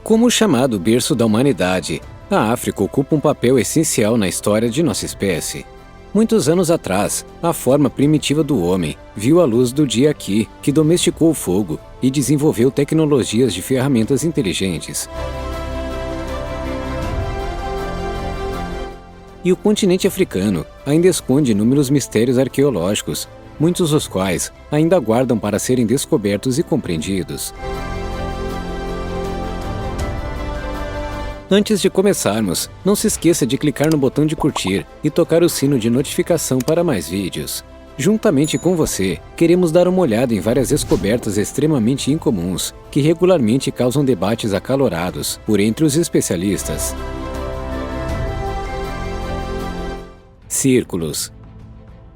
Como chamado berço da humanidade, a África ocupa um papel essencial na história de nossa espécie. Muitos anos atrás, a forma primitiva do homem viu a luz do dia aqui, que domesticou o fogo e desenvolveu tecnologias de ferramentas inteligentes. E o continente africano ainda esconde inúmeros mistérios arqueológicos, muitos dos quais ainda aguardam para serem descobertos e compreendidos. Antes de começarmos, não se esqueça de clicar no botão de curtir e tocar o sino de notificação para mais vídeos. Juntamente com você, queremos dar uma olhada em várias descobertas extremamente incomuns, que regularmente causam debates acalorados por entre os especialistas. Círculos.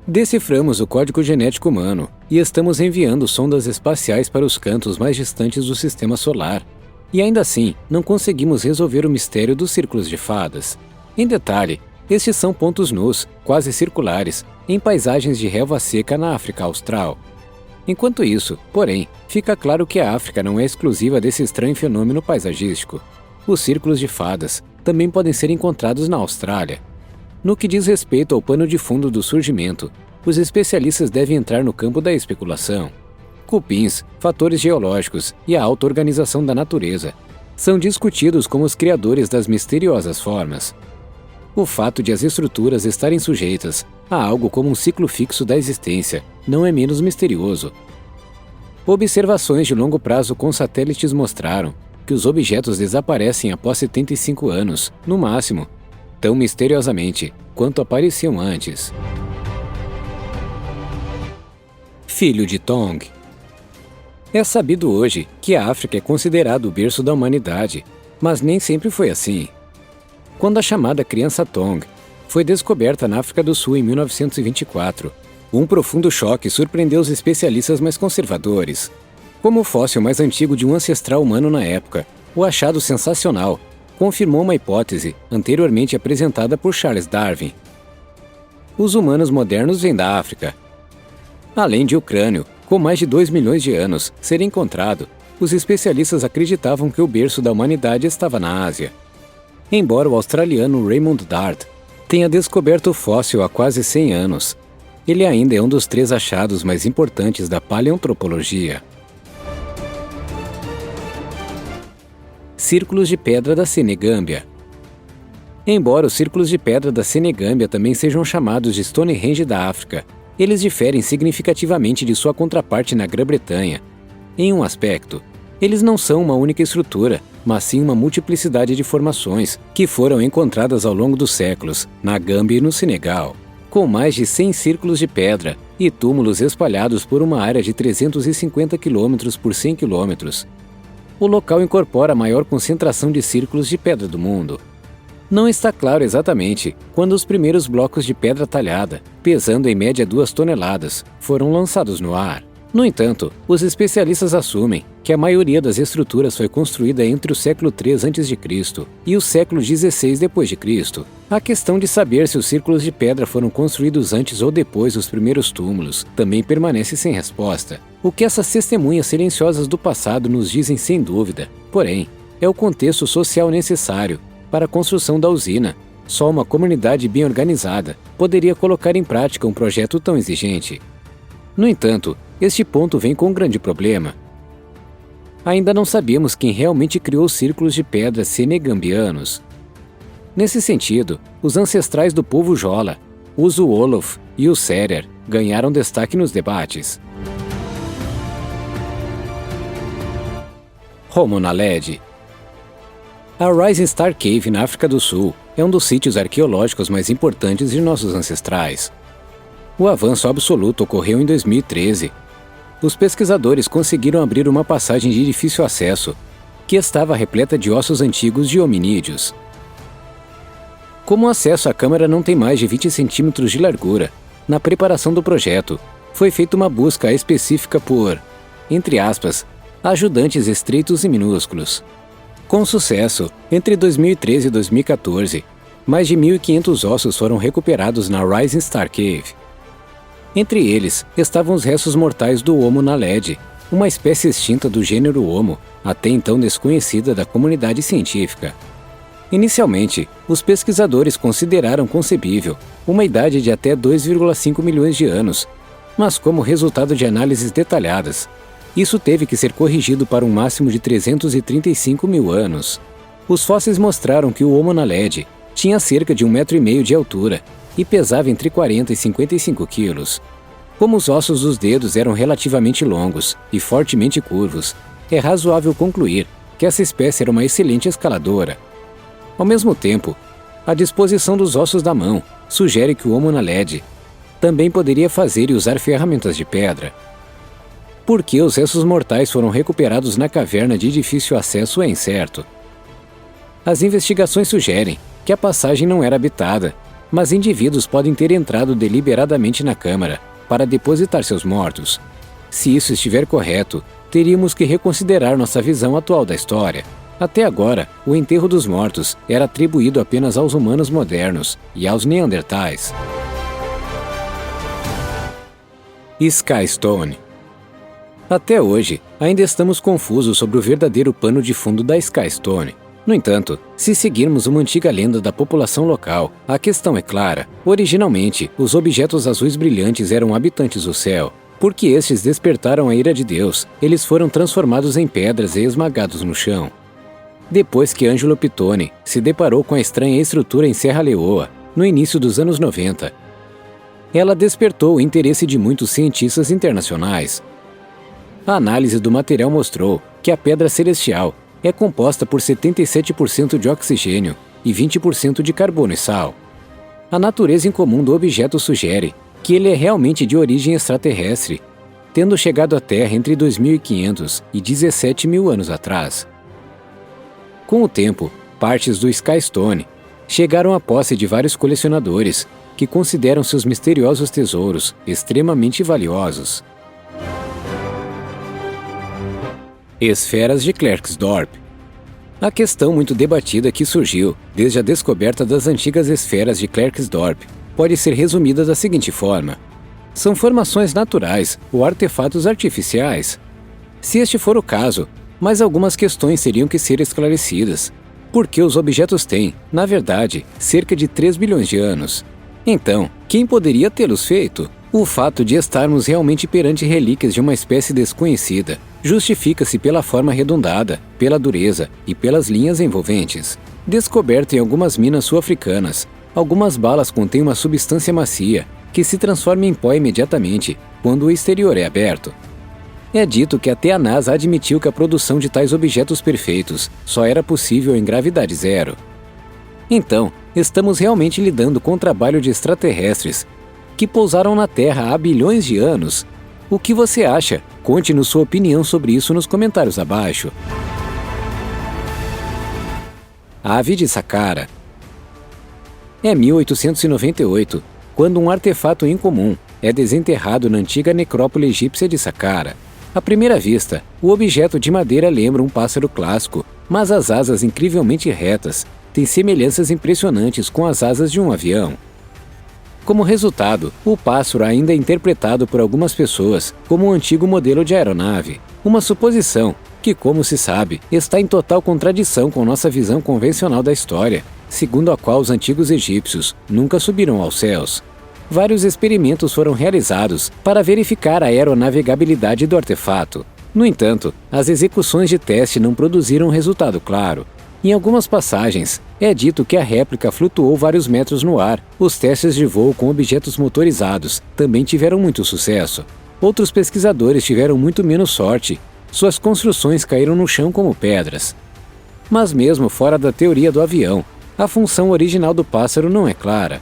Deciframos o código genético humano e estamos enviando sondas espaciais para os cantos mais distantes do Sistema Solar. E ainda assim, não conseguimos resolver o mistério dos círculos de fadas. Em detalhe, estes são pontos nus, quase circulares, em paisagens de relva seca na África Austral. Enquanto isso, porém, fica claro que a África não é exclusiva desse estranho fenômeno paisagístico. Os círculos de fadas também podem ser encontrados na Austrália. No que diz respeito ao pano de fundo do surgimento, os especialistas devem entrar no campo da especulação. Cupins, fatores geológicos e a auto-organização da natureza são discutidos como os criadores das misteriosas formas. O fato de as estruturas estarem sujeitas a algo como um ciclo fixo da existência não é menos misterioso. Observações de longo prazo com satélites mostraram que os objetos desaparecem após 75 anos, no máximo, tão misteriosamente quanto apareciam antes. Filho de Tong. É sabido hoje que a África é considerado o berço da humanidade, mas nem sempre foi assim. Quando a chamada criança Tong foi descoberta na África do Sul em 1924, um profundo choque surpreendeu os especialistas mais conservadores. Como o fóssil mais antigo de um ancestral humano na época, o achado sensacional confirmou uma hipótese anteriormente apresentada por Charles Darwin. Os humanos modernos vêm da África. Além de o crânio, com mais de 2 milhões de anos, ser encontrado, os especialistas acreditavam que o berço da humanidade estava na Ásia. Embora o australiano Raymond Dart tenha descoberto o fóssil há quase 100 anos, ele ainda é um dos 3 achados mais importantes da paleoantropologia. Círculos de pedra da Senegâmbia. Embora os círculos de pedra da Senegâmbia também sejam chamados de Stonehenge da África, eles diferem significativamente de sua contraparte na Grã-Bretanha. Em um aspecto, eles não são uma única estrutura, mas sim uma multiplicidade de formações que foram encontradas ao longo dos séculos, na Gâmbia e no Senegal, com mais de 100 círculos de pedra e túmulos espalhados por uma área de 350 km por 100 km. O local incorpora a maior concentração de círculos de pedra do mundo. Não está claro exatamente quando os primeiros blocos de pedra talhada, pesando em média 2 toneladas, foram lançados no ar. No entanto, os especialistas assumem que a maioria das estruturas foi construída entre o século III a.C. e o século XVI d.C. A questão de saber se os círculos de pedra foram construídos antes ou depois dos primeiros túmulos também permanece sem resposta. O que essas testemunhas silenciosas do passado nos dizem sem dúvida, porém, é o contexto social necessário para a construção da usina. Só uma comunidade bem organizada poderia colocar em prática um projeto tão exigente. No entanto, este ponto vem com um grande problema. Ainda não sabemos quem realmente criou os círculos de pedra senegambianos. Nesse sentido, os ancestrais do povo Jola, os Wolof e os Serer, ganharam destaque nos debates. Homo naledi. A Rising Star Cave na África do Sul é um dos sítios arqueológicos mais importantes de nossos ancestrais. O avanço absoluto ocorreu em 2013. Os pesquisadores conseguiram abrir uma passagem de difícil acesso, que estava repleta de ossos antigos de hominídeos. Como o acesso à câmara não tem mais de 20 centímetros de largura, na preparação do projeto, foi feita uma busca específica por, entre aspas, ajudantes estreitos e minúsculos. Com sucesso, entre 2013 e 2014, mais de 1.500 ossos foram recuperados na Rising Star Cave. Entre eles estavam os restos mortais do Homo naledi, uma espécie extinta do gênero Homo, até então desconhecida da comunidade científica. Inicialmente, os pesquisadores consideraram concebível uma idade de até 2,5 milhões de anos, mas como resultado de análises detalhadas, isso teve que ser corrigido para um máximo de 335 mil anos. Os fósseis mostraram que o Homo naledi tinha cerca de 1,5 metro de altura e pesava entre 40 e 55 quilos. Como os ossos dos dedos eram relativamente longos e fortemente curvos, é razoável concluir que essa espécie era uma excelente escaladora. Ao mesmo tempo, a disposição dos ossos da mão sugere que o Homo naledi também poderia fazer e usar ferramentas de pedra. Por que os restos mortais foram recuperados na caverna de difícil acesso é incerto. As investigações sugerem que a passagem não era habitada, mas indivíduos podem ter entrado deliberadamente na câmara para depositar seus mortos. Se isso estiver correto, teríamos que reconsiderar nossa visão atual da história. Até agora, o enterro dos mortos era atribuído apenas aos humanos modernos e aos neandertais. Sky Stone. Até hoje, ainda estamos confusos sobre o verdadeiro pano de fundo da Sky Stone. No entanto, se seguirmos uma antiga lenda da população local, a questão é clara. Originalmente, os objetos azuis brilhantes eram habitantes do céu. Porque estes despertaram a ira de Deus, eles foram transformados em pedras e esmagados no chão. Depois que Ângelo Pittoni se deparou com a estranha estrutura em Serra Leoa, no início dos anos 90, ela despertou o interesse de muitos cientistas internacionais. A análise do material mostrou que a pedra celestial é composta por 77% de oxigênio e 20% de carbono e sal. A natureza incomum do objeto sugere que ele é realmente de origem extraterrestre, tendo chegado à Terra entre 2500 e 17 mil anos atrás. Com o tempo, partes do Sky Stone chegaram à posse de vários colecionadores que consideram seus misteriosos tesouros extremamente valiosos. Esferas de Klerksdorp. A questão muito debatida que surgiu desde a descoberta das antigas esferas de Klerksdorp pode ser resumida da seguinte forma: são formações naturais ou artefatos artificiais? Se este for o caso, mas algumas questões teriam que ser esclarecidas. Porque os objetos têm, na verdade, cerca de 3 bilhões de anos. Então, quem poderia tê-los feito? O fato de estarmos realmente perante relíquias de uma espécie desconhecida justifica-se pela forma arredondada, pela dureza e pelas linhas envolventes. Descoberto em algumas minas sul-africanas, algumas balas contêm uma substância macia que se transforma em pó imediatamente quando o exterior é aberto. É dito que até a NASA admitiu que a produção de tais objetos perfeitos só era possível em gravidade zero. Então, estamos realmente lidando com o trabalho de extraterrestres que pousaram na Terra há bilhões de anos? O que você acha? Conte-nos sua opinião sobre isso nos comentários abaixo. Ave de Saqqara. É 1898, quando um artefato incomum é desenterrado na antiga necrópole egípcia de Saqqara. À primeira vista, o objeto de madeira lembra um pássaro clássico, mas as asas incrivelmente retas têm semelhanças impressionantes com as asas de um avião. Como resultado, o pássaro ainda é interpretado por algumas pessoas como um antigo modelo de aeronave, uma suposição que, como se sabe, está em total contradição com nossa visão convencional da história, segundo a qual os antigos egípcios nunca subiram aos céus. Vários experimentos foram realizados para verificar a aeronavegabilidade do artefato. No entanto, as execuções de teste não produziram um resultado claro. Em algumas passagens, é dito que a réplica flutuou vários metros no ar. Os testes de voo com objetos motorizados também tiveram muito sucesso. Outros pesquisadores tiveram muito menos sorte. Suas construções caíram no chão como pedras. Mas mesmo fora da teoria do avião, a função original do pássaro não é clara.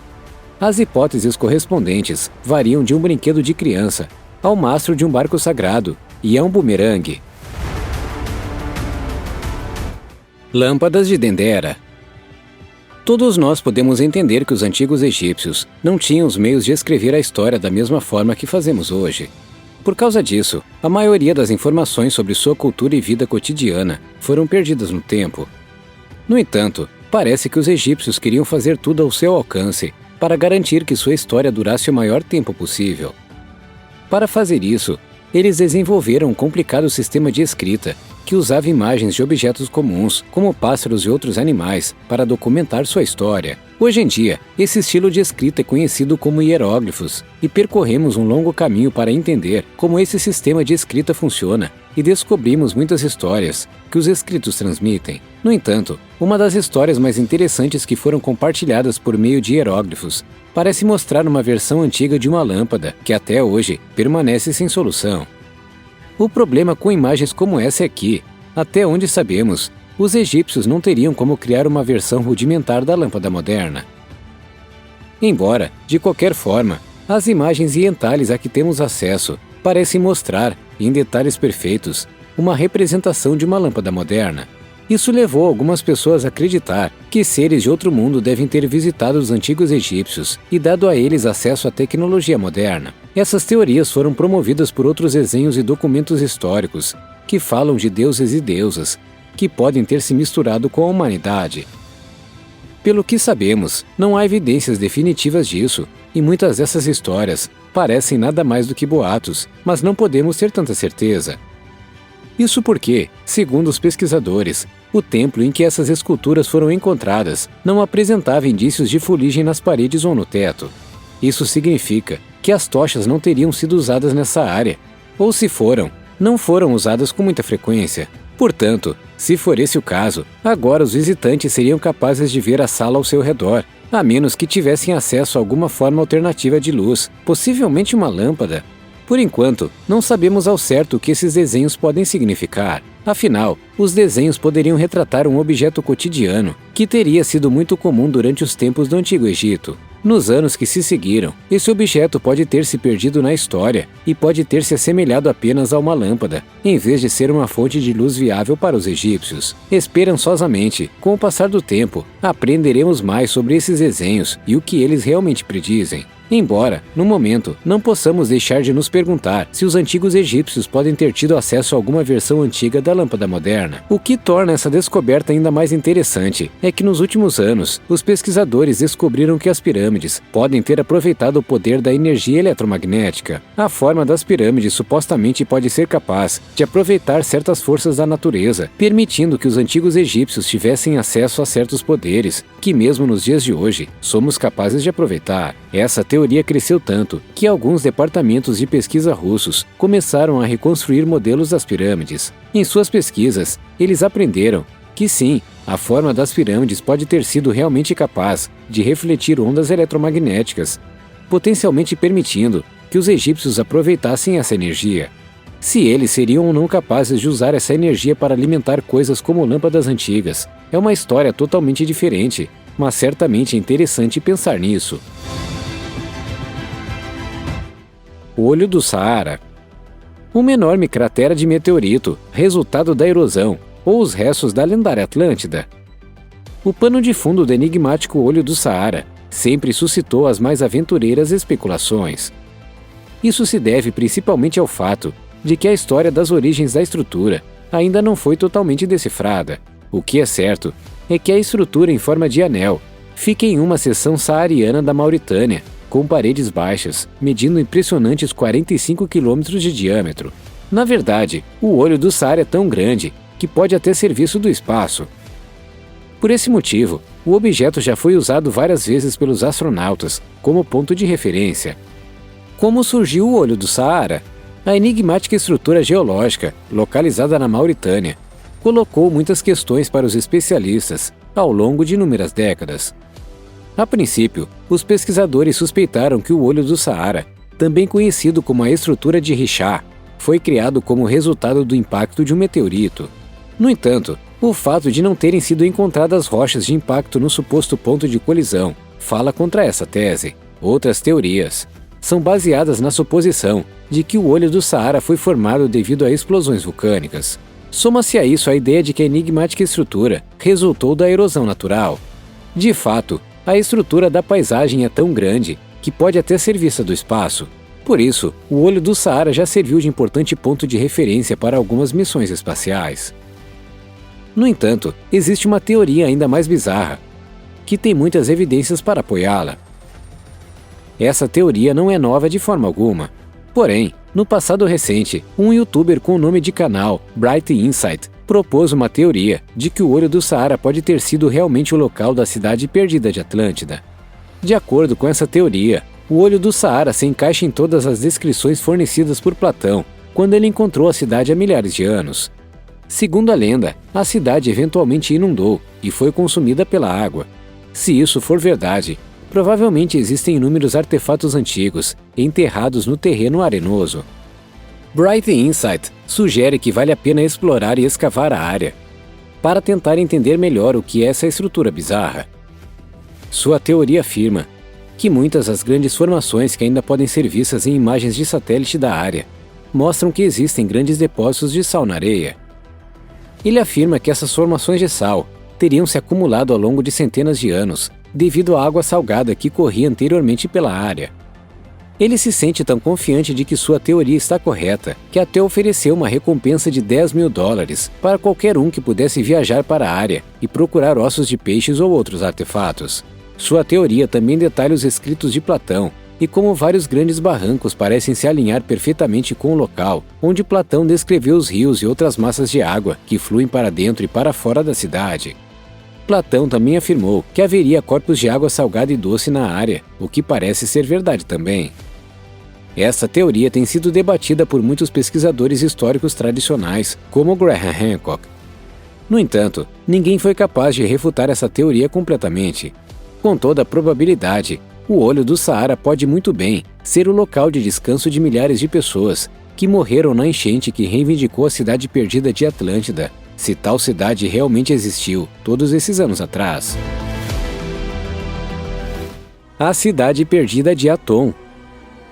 As hipóteses correspondentes variam de um brinquedo de criança ao mastro de um barco sagrado e a um bumerangue. Lâmpadas de Dendera. Todos nós podemos entender que os antigos egípcios não tinham os meios de escrever a história da mesma forma que fazemos hoje. Por causa disso, a maioria das informações sobre sua cultura e vida cotidiana foram perdidas no tempo. No entanto, parece que os egípcios queriam fazer tudo ao seu alcance para garantir que sua história durasse o maior tempo possível. Para fazer isso, eles desenvolveram um complicado sistema de escrita que usava imagens de objetos comuns, como pássaros e outros animais, para documentar sua história. Hoje em dia, esse estilo de escrita é conhecido como hieróglifos, e percorremos um longo caminho para entender como esse sistema de escrita funciona, e descobrimos muitas histórias que os escritos transmitem. No entanto, uma das histórias mais interessantes que foram compartilhadas por meio de hieróglifos parece mostrar uma versão antiga de uma lâmpada que até hoje permanece sem solução. O problema com imagens como essa é que, até onde sabemos, os egípcios não teriam como criar uma versão rudimentar da lâmpada moderna. Embora, de qualquer forma, as imagens e entalhes a que temos acesso parecem mostrar, em detalhes perfeitos, uma representação de uma lâmpada moderna. Isso levou algumas pessoas a acreditar que seres de outro mundo devem ter visitado os antigos egípcios e dado a eles acesso à tecnologia moderna. Essas teorias foram promovidas por outros desenhos e documentos históricos que falam de deuses e deusas que podem ter se misturado com a humanidade. Pelo que sabemos, não há evidências definitivas disso, e muitas dessas histórias parecem nada mais do que boatos, mas não podemos ter tanta certeza. Isso porque, segundo os pesquisadores, o templo em que essas esculturas foram encontradas não apresentava indícios de fuligem nas paredes ou no teto. Isso significa que as tochas não teriam sido usadas nessa área, ou se foram, não foram usadas com muita frequência. Portanto, se for esse o caso, agora os visitantes seriam capazes de ver a sala ao seu redor, a menos que tivessem acesso a alguma forma alternativa de luz, possivelmente uma lâmpada. Por enquanto, não sabemos ao certo o que esses desenhos podem significar. Afinal, os desenhos poderiam retratar um objeto cotidiano, que teria sido muito comum durante os tempos do Antigo Egito. Nos anos que se seguiram, esse objeto pode ter se perdido na história e pode ter se assemelhado apenas a uma lâmpada, em vez de ser uma fonte de luz viável para os egípcios. Esperançosamente, com o passar do tempo, aprenderemos mais sobre esses desenhos e o que eles realmente predizem. Embora, no momento, não possamos deixar de nos perguntar se os antigos egípcios podem ter tido acesso a alguma versão antiga da lâmpada moderna. O que torna essa descoberta ainda mais interessante é que nos últimos anos, os pesquisadores descobriram que as pirâmides podem ter aproveitado o poder da energia eletromagnética. A forma das pirâmides supostamente pode ser capaz de aproveitar certas forças da natureza, permitindo que os antigos egípcios tivessem acesso a certos poderes que mesmo nos dias de hoje somos capazes de aproveitar. Essa teoria cresceu tanto que alguns departamentos de pesquisa russos começaram a reconstruir modelos das pirâmides. Em suas pesquisas, eles aprenderam que sim, a forma das pirâmides pode ter sido realmente capaz de refletir ondas eletromagnéticas, potencialmente permitindo que os egípcios aproveitassem essa energia. Se eles seriam ou não capazes de usar essa energia para alimentar coisas como lâmpadas antigas, é uma história totalmente diferente, mas certamente é interessante pensar nisso. O Olho do Saara. Uma enorme cratera de meteorito, resultado da erosão, ou os restos da lendária Atlântida. O pano de fundo do enigmático Olho do Saara sempre suscitou as mais aventureiras especulações. Isso se deve principalmente ao fato de que a história das origens da estrutura ainda não foi totalmente decifrada. O que é certo é que a estrutura em forma de anel fica em uma seção saariana da Mauritânia, com paredes baixas, medindo impressionantes 45 quilômetros de diâmetro. Na verdade, o Olho do Saara é tão grande que pode até ser visto do espaço. Por esse motivo, o objeto já foi usado várias vezes pelos astronautas como ponto de referência. Como surgiu o Olho do Saara? A enigmática estrutura geológica, localizada na Mauritânia, colocou muitas questões para os especialistas ao longo de inúmeras décadas. A princípio, os pesquisadores suspeitaram que o Olho do Saara, também conhecido como a estrutura de Richat, foi criado como resultado do impacto de um meteorito. No entanto, o fato de não terem sido encontradas rochas de impacto no suposto ponto de colisão fala contra essa tese. Outras teorias são baseadas na suposição de que o Olho do Saara foi formado devido a explosões vulcânicas. Soma-se a isso a ideia de que a enigmática estrutura resultou da erosão natural. De fato, a estrutura da paisagem é tão grande que pode até ser vista do espaço. Por isso, o Olho do Saara já serviu de importante ponto de referência para algumas missões espaciais. No entanto, existe uma teoria ainda mais bizarra, que tem muitas evidências para apoiá-la. Essa teoria não é nova de forma alguma. Porém, No passado recente, um youtuber com o nome de canal, Bright Insight, propôs uma teoria de que o Olho do Saara pode ter sido realmente o local da cidade perdida de Atlântida. De acordo com essa teoria, o Olho do Saara se encaixa em todas as descrições fornecidas por Platão, quando ele encontrou a cidade há milhares de anos. Segundo a lenda, a cidade eventualmente inundou e foi consumida pela água. Se isso for verdade, provavelmente existem inúmeros artefatos antigos enterrados no terreno arenoso. Bright Insight sugere que vale a pena explorar e escavar a área, para tentar entender melhor o que é essa estrutura bizarra. Sua teoria afirma que muitas das grandes formações que ainda podem ser vistas em imagens de satélite da área mostram que existem grandes depósitos de sal na areia. Ele afirma que essas formações de sal teriam se acumulado ao longo de centenas de anos, devido à água salgada que corria anteriormente pela área. Ele se sente tão confiante de que sua teoria está correta, que até ofereceu uma recompensa de $10.000 para qualquer um que pudesse viajar para a área e procurar ossos de peixes ou outros artefatos. Sua teoria também detalha os escritos de Platão, e como vários grandes barrancos parecem se alinhar perfeitamente com o local onde Platão descreveu os rios e outras massas de água que fluem para dentro e para fora da cidade. Platão também afirmou que haveria corpos de água salgada e doce na área, o que parece ser verdade também. Essa teoria tem sido debatida por muitos pesquisadores históricos tradicionais, como Graham Hancock. No entanto, ninguém foi capaz de refutar essa teoria completamente. Com toda a probabilidade, o Olho do Saara pode muito bem ser o local de descanso de milhares de pessoas que morreram na enchente que reivindicou a cidade perdida de Atlântida, se tal cidade realmente existiu todos esses anos atrás. A cidade perdida de Aton.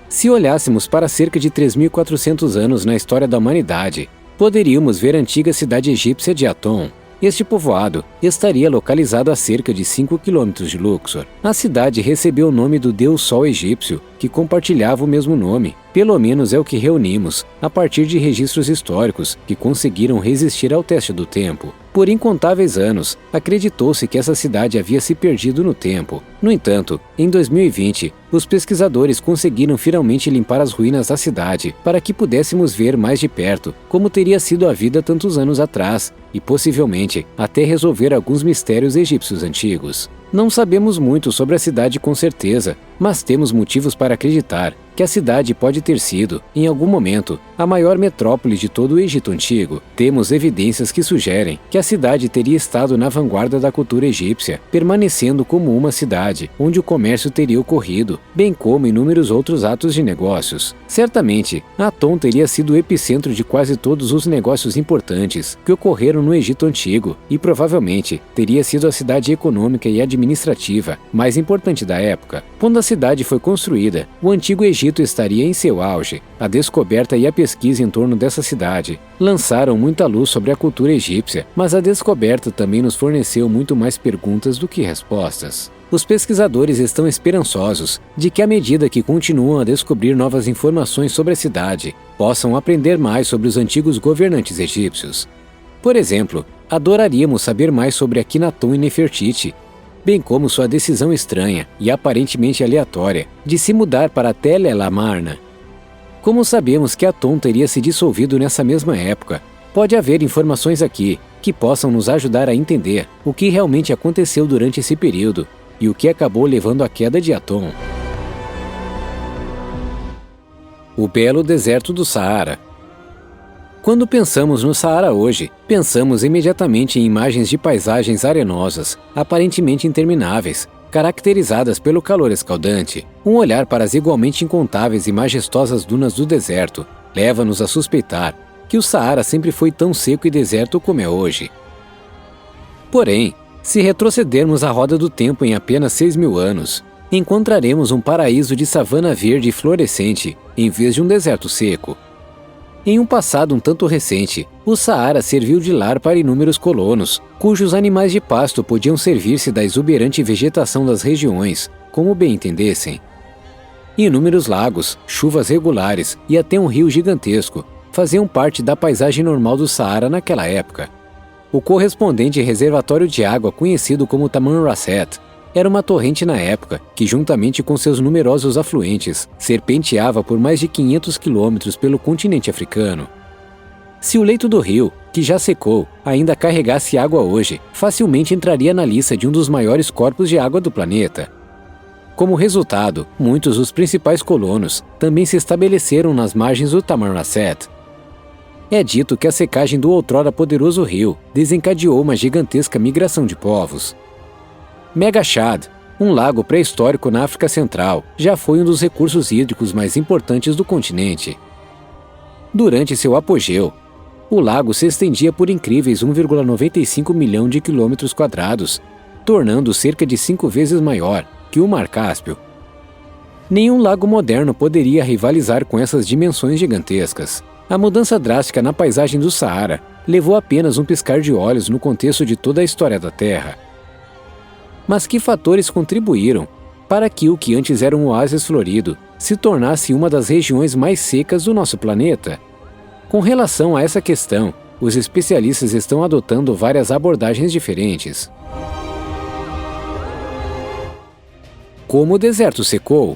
Se olhássemos para cerca de 3.400 anos na história da humanidade, poderíamos ver a antiga cidade egípcia de Aton. Este povoado estaria localizado a cerca de 5 quilômetros de Luxor. A cidade recebeu o nome do deus Sol egípcio, que compartilhava o mesmo nome. Pelo menos é o que reunimos, a partir de registros históricos que conseguiram resistir ao teste do tempo. Por incontáveis anos, acreditou-se que essa cidade havia se perdido no tempo. No entanto, em 2020, os pesquisadores conseguiram finalmente limpar as ruínas da cidade para que pudéssemos ver mais de perto como teria sido a vida tantos anos atrás e, possivelmente, até resolver alguns mistérios egípcios antigos. Não sabemos muito sobre a cidade com certeza, mas temos motivos para acreditar que a cidade pode ter sido, em algum momento, a maior metrópole de todo o Egito Antigo. Temos evidências que sugerem que a cidade teria estado na vanguarda da cultura egípcia, permanecendo como uma cidade onde o comércio teria ocorrido, bem como inúmeros outros atos de negócios. Certamente, Aton teria sido o epicentro de quase todos os negócios importantes que ocorreram no Egito Antigo e provavelmente teria sido a cidade econômica e administrativa mais importante da época. Quando a cidade foi construída, o Antigo Egito estaria em seu auge. A descoberta e a pesquisa em torno dessa cidade lançaram muita luz sobre a cultura egípcia, mas a descoberta também nos forneceu muito mais perguntas do que respostas. Os pesquisadores estão esperançosos de que, à medida que continuam a descobrir novas informações sobre a cidade, possam aprender mais sobre os antigos governantes egípcios. Por exemplo, adoraríamos saber mais sobre Akhenaton e Nefertiti, bem como sua decisão estranha e aparentemente aleatória de se mudar para Tel El Amarna. Como sabemos que Aton teria se dissolvido nessa mesma época, pode haver informações aqui que possam nos ajudar a entender o que realmente aconteceu durante esse período e o que acabou levando à queda de Aton. O belo deserto do Saara. Quando pensamos no Saara hoje, pensamos imediatamente em imagens de paisagens arenosas, aparentemente intermináveis, caracterizadas pelo calor escaldante. Um olhar para as igualmente incontáveis e majestosas dunas do deserto leva-nos a suspeitar que o Saara sempre foi tão seco e deserto como é hoje. Porém, se retrocedermos a roda do tempo em apenas 6.000 anos, encontraremos um paraíso de savana verde e florescente, em vez de um deserto seco. Em um passado um tanto recente, o Saara serviu de lar para inúmeros colonos, cujos animais de pasto podiam servir-se da exuberante vegetação das regiões, como bem entendessem. Inúmeros lagos, chuvas regulares e até um rio gigantesco faziam parte da paisagem normal do Saara naquela época. O correspondente reservatório de água conhecido como Tamanrasset era uma torrente na época que, juntamente com seus numerosos afluentes, serpenteava por mais de 500 quilômetros pelo continente africano. Se o leito do rio, que já secou, ainda carregasse água hoje, facilmente entraria na lista de um dos maiores corpos de água do planeta. Como resultado, muitos dos principais colonos também se estabeleceram nas margens do Tamanrasset. É dito que a secagem do outrora poderoso rio desencadeou uma gigantesca migração de povos. Mega Chad, um lago pré-histórico na África Central, já foi um dos recursos hídricos mais importantes do continente. Durante seu apogeu, o lago se estendia por incríveis 1,95 milhão de quilômetros quadrados, tornando-o cerca de 5 vezes maior que o Mar Cáspio. Nenhum lago moderno poderia rivalizar com essas dimensões gigantescas. A mudança drástica na paisagem do Saara levou apenas um piscar de olhos no contexto de toda a história da Terra. Mas que fatores contribuíram para que o que antes era um oásis florido se tornasse uma das regiões mais secas do nosso planeta? Com relação a essa questão, os especialistas estão adotando várias abordagens diferentes. Como o deserto secou?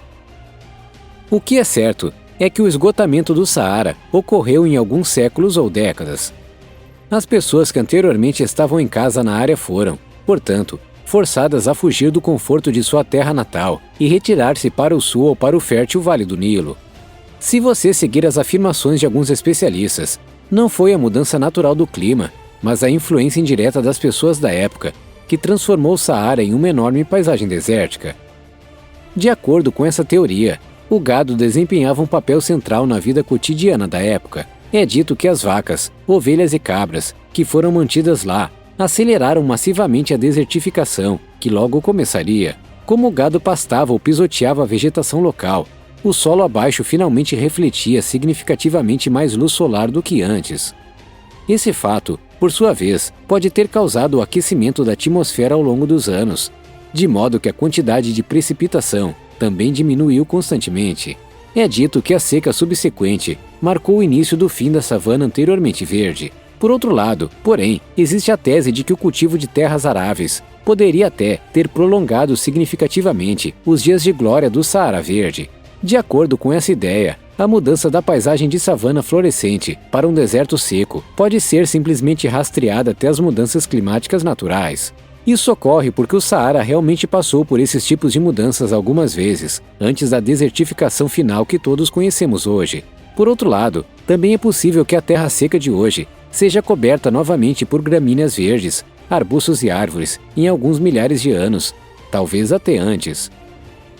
O que é certo é que o esgotamento do Saara ocorreu em alguns séculos ou décadas. As pessoas que anteriormente estavam em casa na área foram, portanto, forçadas a fugir do conforto de sua terra natal e retirar-se para o sul ou para o fértil Vale do Nilo. Se você seguir as afirmações de alguns especialistas, não foi a mudança natural do clima, mas a influência indireta das pessoas da época que transformou o Saara em uma enorme paisagem desértica. De acordo com essa teoria, o gado desempenhava um papel central na vida cotidiana da época. É dito que as vacas, ovelhas e cabras, que foram mantidas lá, aceleraram massivamente a desertificação, que logo começaria. Como o gado pastava ou pisoteava a vegetação local, o solo abaixo finalmente refletia significativamente mais luz solar do que antes. Esse fato, por sua vez, pode ter causado o aquecimento da atmosfera ao longo dos anos, de modo que a quantidade de precipitação também diminuiu constantemente. É dito que a seca subsequente marcou o início do fim da savana anteriormente verde. Por outro lado, porém, existe a tese de que o cultivo de terras aráveis poderia até ter prolongado significativamente os dias de glória do Saara Verde. De acordo com essa ideia, a mudança da paisagem de savana florescente para um deserto seco pode ser simplesmente rastreada até as mudanças climáticas naturais. Isso ocorre porque o Saara realmente passou por esses tipos de mudanças algumas vezes, antes da desertificação final que todos conhecemos hoje. Por outro lado, também é possível que a terra seca de hoje seja coberta novamente por gramíneas verdes, arbustos e árvores em alguns milhares de anos, talvez até antes.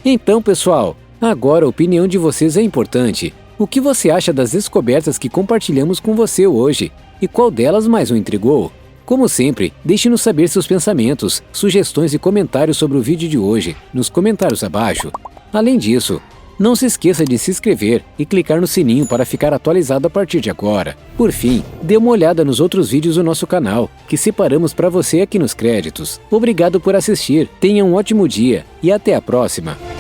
Então, pessoal, agora a opinião de vocês é importante. O que você acha das descobertas que compartilhamos com você hoje? E qual delas mais o intrigou? Como sempre, deixe-nos saber seus pensamentos, sugestões e comentários sobre o vídeo de hoje nos comentários abaixo. Além disso, não se esqueça de se inscrever e clicar no sininho para ficar atualizado a partir de agora. Por fim, dê uma olhada nos outros vídeos do nosso canal, que separamos para você aqui nos créditos. Obrigado por assistir, tenha um ótimo dia e até a próxima!